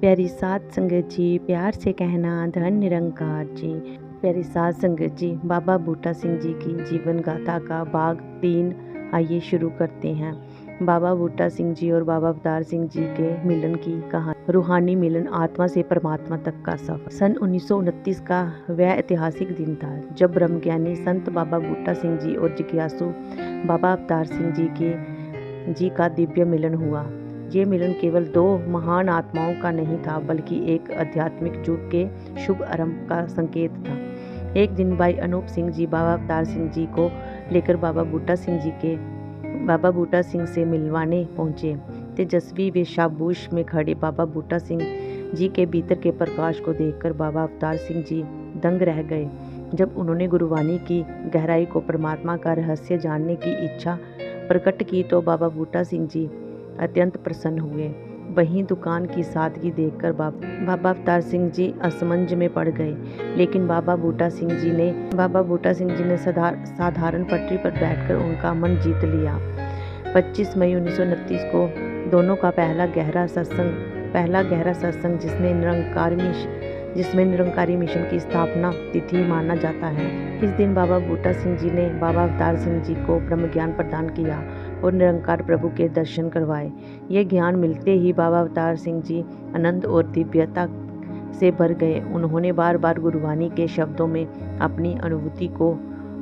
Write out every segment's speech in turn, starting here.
प्यारी साध संगत जी, प्यार से कहना धन निरंकार जी। प्यारी साध संगत जी, बाबा बूटा सिंह जी की जीवन गाथा का भाग 3 आइए शुरू करते हैं। बाबा बूटा सिंह जी और बाबा अवतार सिंह जी के मिलन की कहानी। रूहानी मिलन, आत्मा से परमात्मा तक का सफर। सन 1929 का वह ऐतिहासिक दिन था जब ब्रह्मज्ञानी संत बाबा बूटा सिंह जी और जिज्ञासु बाबा अवतार सिंह जी का दिव्य मिलन हुआ। ये मिलन केवल दो महान आत्माओं का नहीं था, बल्कि एक आध्यात्मिक युग के शुभ आरंभ का संकेत था। एक दिन भाई अनूप सिंह जी बाबा अवतार सिंह जी को लेकर बाबा बूटा सिंह से मिलवाने पहुंचे। तेजस्वी वेशभूष में खड़े बाबा बूटा सिंह जी के भीतर के प्रकाश को देखकर बाबा अवतार सिंह जी दंग रह गए। जब उन्होंने गुरुवाणी की गहराई को, परमात्मा का रहस्य जानने की इच्छा प्रकट की तो बाबा बूटा सिंह जी अत्यंत प्रसन्न हुए। वहीं दुकान की सादगी देखकर बाबा अवतार सिंह जी असमंज में पड़ गए, लेकिन बाबा बूटा सिंह जी ने साधारण पटरी पर बैठकर उनका मन जीत लिया। 25 मई 1929 को दोनों का पहला गहरा सत्संग जिसमें निरंकारी मिशन की स्थापना तिथि माना जाता है। इस दिन बाबा बूटा सिंह जी ने बाबा अवतार सिंह जी को ब्रह्म ज्ञान प्रदान किया और निरंकार प्रभु के दर्शन करवाए। यह ज्ञान मिलते ही बाबा अवतार सिंह जी आनंद और दिव्यता से भर गए। उन्होंने बार बार गुरुवाणी के शब्दों में अपनी अनुभूति को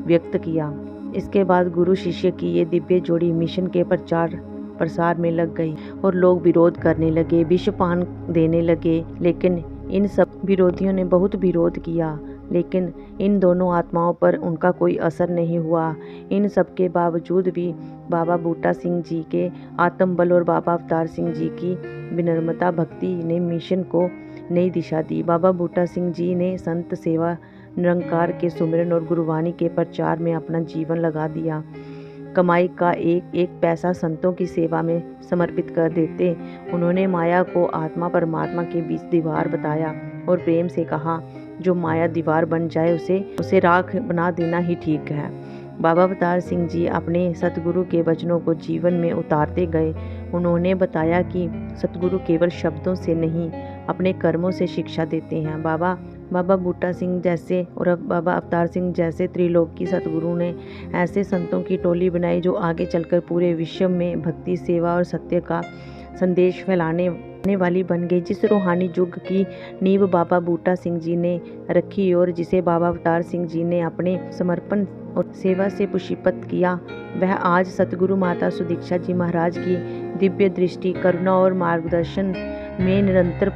व्यक्त किया। इसके बाद गुरु शिष्य की ये दिव्य जोड़ी मिशन के प्रचार प्रसार में लग गई और लोग विरोध करने लगे, विषपान देने लगे। लेकिन इन सब विरोधियों ने बहुत विरोध किया, लेकिन इन दोनों आत्माओं पर उनका कोई असर नहीं हुआ। इन सब के बावजूद भी बाबा बूटा सिंह जी के आत्मबल और बाबा अवतार सिंह जी की विनम्रता भक्ति ने मिशन को नई दिशा दी। बाबा बूटा सिंह जी ने संत सेवा, निरंकार के सुमिरन और गुरुवाणी के प्रचार में अपना जीवन लगा दिया। कमाई का एक एक पैसा संतों की सेवा में समर्पित कर देते। उन्होंने माया को आत्मा परमात्मा के बीच दीवार बताया और प्रेम से कहा, जो माया दीवार बन जाए उसे राख बना देना ही ठीक है। बाबा अवतार सिंह जी अपने सतगुरु के वचनों को जीवन में उतारते गए। उन्होंने बताया कि सतगुरु केवल शब्दों से नहीं, अपने कर्मों से शिक्षा देते हैं। बाबा बूटा सिंह जैसे और बाबा अवतार सिंह जैसे त्रिलोकी सतगुरु ने ऐसे संतों की टोली बनाई जो आगे चलकर पूरे विश्व में भक्ति, सेवा और सत्य का संदेश फैलाने वाली बन गई। जिस रूहानी युग की नींव बाबा बूटा सिंह जी ने रखी और जिसे बाबा अवतार सिंह जी ने अपने समर्पण और सेवा से पुष्पित किया, वह आज सतगुरु माता सुदीक्षा जी महाराज की दिव्य दृष्टि, करुणा और मार्गदर्शन में निरंतर